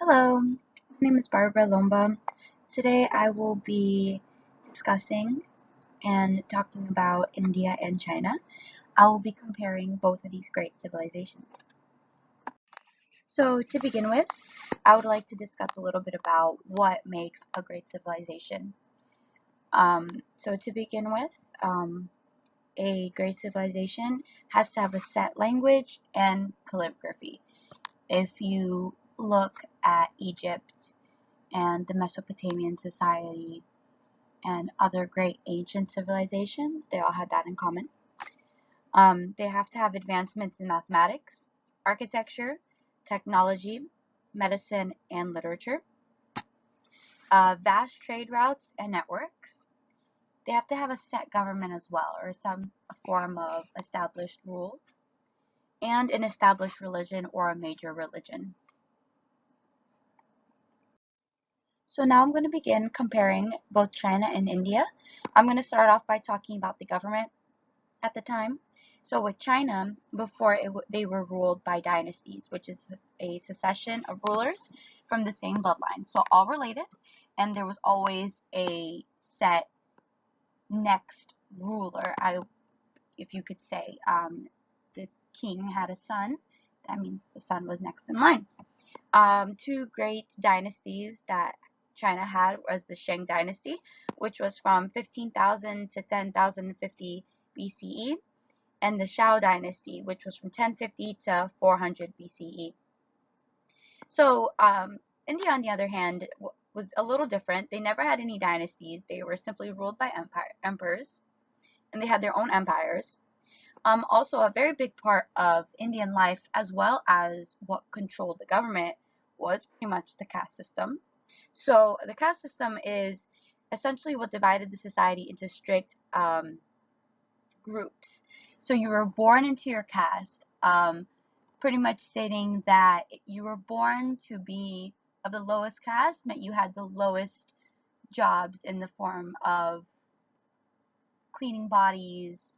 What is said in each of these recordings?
Hello, my name is Barbara Lomba. Today I will be discussing and talking about India and China. I will be comparing both of these great civilizations. So, to begin with, I would like to discuss a little bit about what makes a great civilization. To begin with, a great civilization has to have a set language and calligraphy. If you look at Egypt and the Mesopotamian society and other great ancient civilizations, they all had that in common. They have to have advancements in mathematics, architecture, technology, medicine, and literature, vast trade routes and networks. They have to have a set government as well, or some form of established rule, and an established religion or a major religion. So now I'm going to begin comparing both China and India. I'm going to start off by talking about the government at the time. So with China, before they were ruled by dynasties, which is a succession of rulers from the same bloodline. So all related, and there was always a set next ruler, if you could say. The king had a son, that means the son was next in line. Two great dynasties that China had was the Shang dynasty, which was from 15,000 to 10,050 BCE, and the Shao dynasty, which was from 1050 to 400 BCE. So India, on the other hand, was a little different. They never had any dynasties. They were simply ruled by emperors, and they had their own empires. Also, a very big part of Indian life, as well as what controlled the government, was pretty much the caste system. So the caste system is essentially what divided the society into strict groups. So you were born into your caste, pretty much stating that you were born to be of the lowest caste meant you had the lowest jobs in the form of cleaning bodies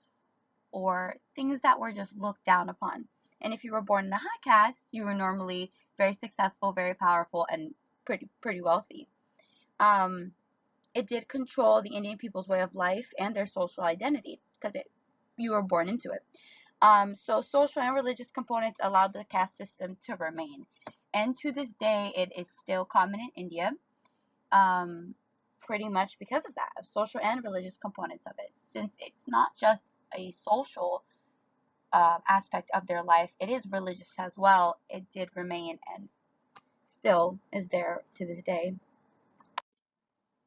or things that were just looked down upon. And if you were born in a high caste, you were normally very successful, very powerful, and pretty wealthy. Um, it did control the Indian people's way of life and their social identity because you were born into it. So social and religious components allowed the caste system to remain. And to this day, it is still common in India, pretty much because of that, of social and religious components of it. Since it's not just a social aspect of their life, it is religious as well. It did remain and still is there to this day.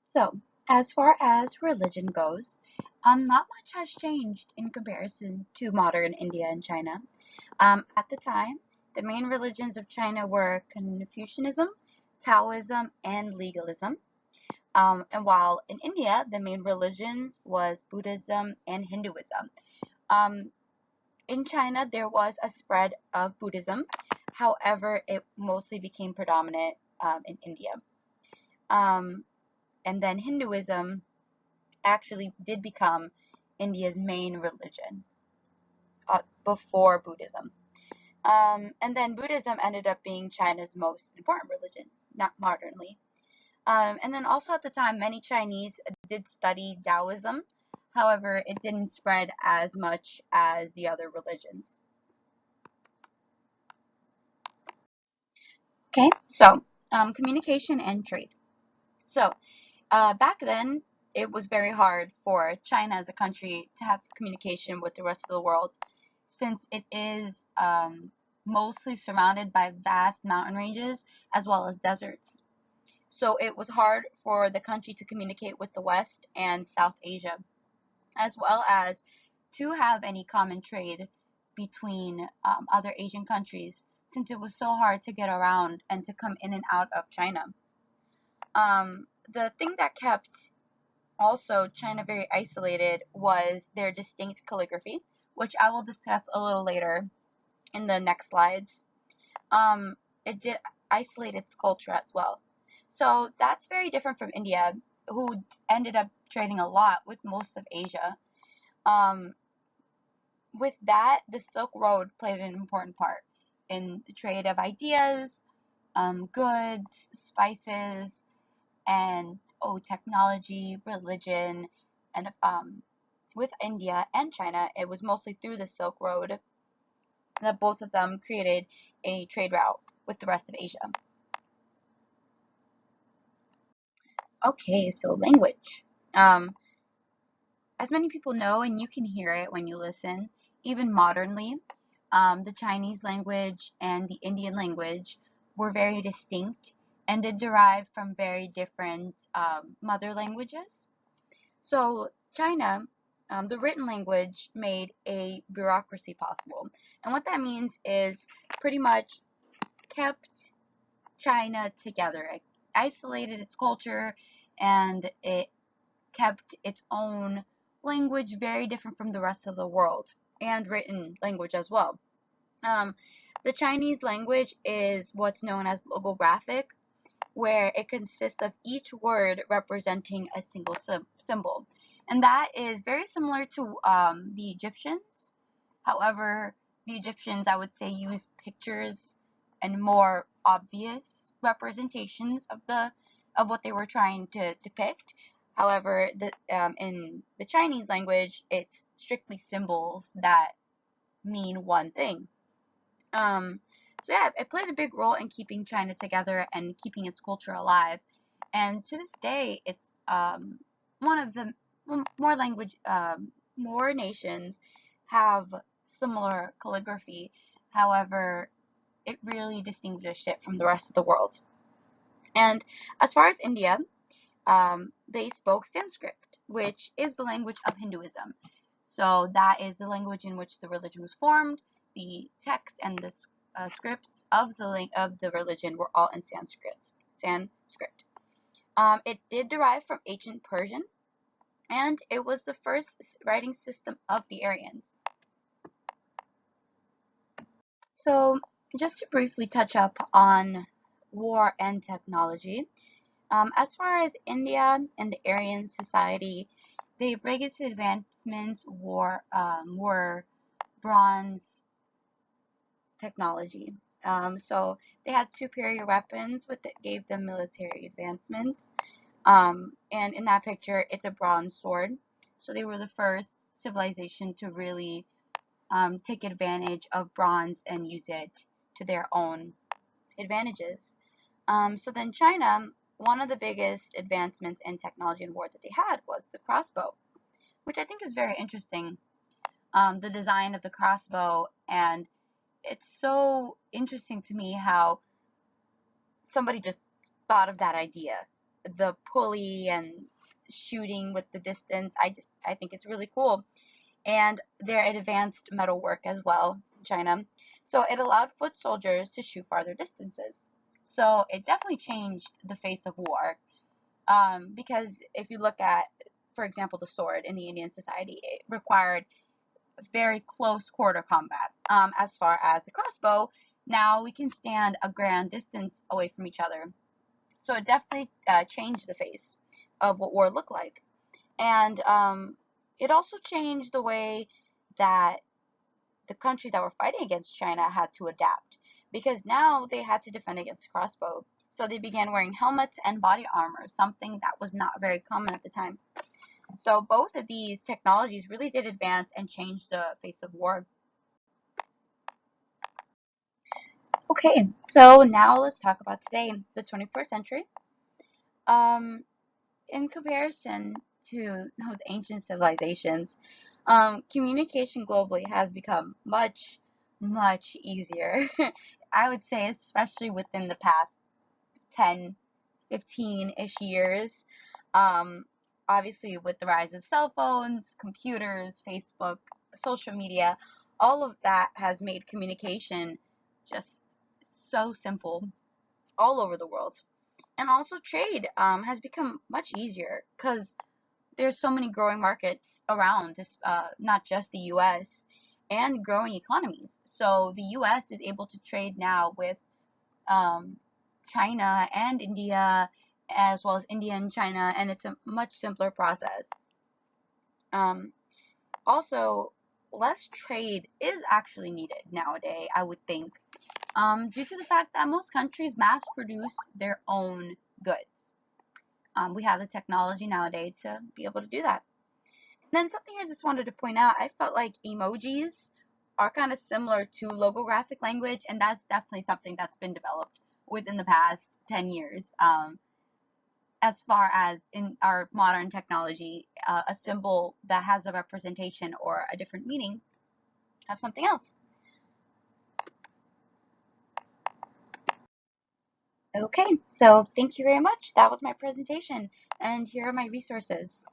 So, as far as religion goes, not much has changed in comparison to modern India and China. At the time, the main religions of China were Confucianism, Taoism, and legalism. And while in India, the main religion was Buddhism and Hinduism. Um, in China, there was a spread of Buddhism. However, it mostly became predominant in India. Um, and then Hinduism actually did become India's main religion before Buddhism. And then Buddhism ended up being China's most important religion, not modernly. And then also at the time, many Chinese did study Taoism. However, it didn't spread as much as the other religions. Okay, so communication and trade. So back then, it was very hard for China as a country to have communication with the rest of the world since it is mostly surrounded by vast mountain ranges as well as deserts. So it was hard for the country to communicate with the West and South Asia, as well as to have any common trade between other Asian countries, since it was so hard to get around and to come in and out of China. The thing that kept also China very isolated was their distinct calligraphy, which I will discuss a little later in the next slides. It did isolate its culture as well. So that's very different from India, who ended up trading a lot with most of Asia. Um, with that, the Silk Road played an important part in the trade of ideas, goods, spices, and technology, religion, and with India and China, it was mostly through the Silk Road that both of them created a trade route with the rest of Asia. Okay, so language. Um, as many people know, and you can hear it when you listen, even modernly, the Chinese language and the Indian language were very distinct and did derive from very different mother languages. So, China, the written language made a bureaucracy possible. And what that means is pretty much kept China together. It isolated its culture and it kept its own language very different from the rest of the world and written language as well. Um, the Chinese language is what's known as logographic, where it consists of each word representing a single symbol. And that is very similar to the Egyptians. However, the Egyptians, I would say, used pictures and more obvious representations of what they were trying to depict. However, in the Chinese language, it's strictly symbols that mean one thing. Um, so yeah, it played a big role in keeping China together and keeping its culture alive. And to this day, it's one of the more nations have similar calligraphy. However, it really distinguishes it from the rest of the world. And as far as India, they spoke Sanskrit, which is the language of Hinduism. So that is the language in which the religion was formed. The text and the scripts of the religion were all in Sanskrit. Sanskrit. It did derive from ancient Persian, and it was the first writing system of the Aryans. So, just to briefly touch up on war and technology, as far as India and the Aryan society, the biggest advancements were bronze technology. So they had superior weapons, which gave them military advancements. And in that picture, it's a bronze sword. So they were the first civilization to really take advantage of bronze and use it to their own advantages. So then China, one of the biggest advancements in technology and war that they had was the crossbow, which I think is very interesting. The design of the crossbow, and it's so interesting to me how somebody just thought of that idea, the pulley and shooting with the distance. I think it's really cool, and their advanced metalwork as well, China. So it allowed foot soldiers to shoot farther distances. So it definitely changed the face of war. Because if you look at, for example, the sword in the Indian society, it required very close quarter combat. As far as the crossbow, now we can stand a grand distance away from each other. So it definitely changed the face of what war looked like. And it also changed the way that the countries that were fighting against China had to adapt because now they had to defend against crossbow. So they began wearing helmets and body armor, something that was not very common at the time. So both of these technologies really did advance and change the face of war. Okay, so now let's talk about today, the 21st century. Um, in comparison to those ancient civilizations, communication globally has become much, much easier. I would say, especially within the past 10, 15-ish years. Um, Obviously, with the rise of cell phones, computers, Facebook, social media, all of that has made communication just so simple all over the world. And also, trade has become much easier because there's so many growing markets around, not just the US, and growing economies. So the US is able to trade now with um, China and India, as well as India and China, and it's a much simpler process. Um, Also, less trade is actually needed nowadays, I would think. due to the fact that most countries mass produce their own goods. We have the technology nowadays to be able to do that. And then something I just wanted to point out, I felt like emojis are kind of similar to logographic language, and that's definitely something that's been developed within the past 10 years. As far as in our modern technology, a symbol that has a representation or a different meaning of something else. Okay, so thank you very much. That was my presentation, and here are my resources.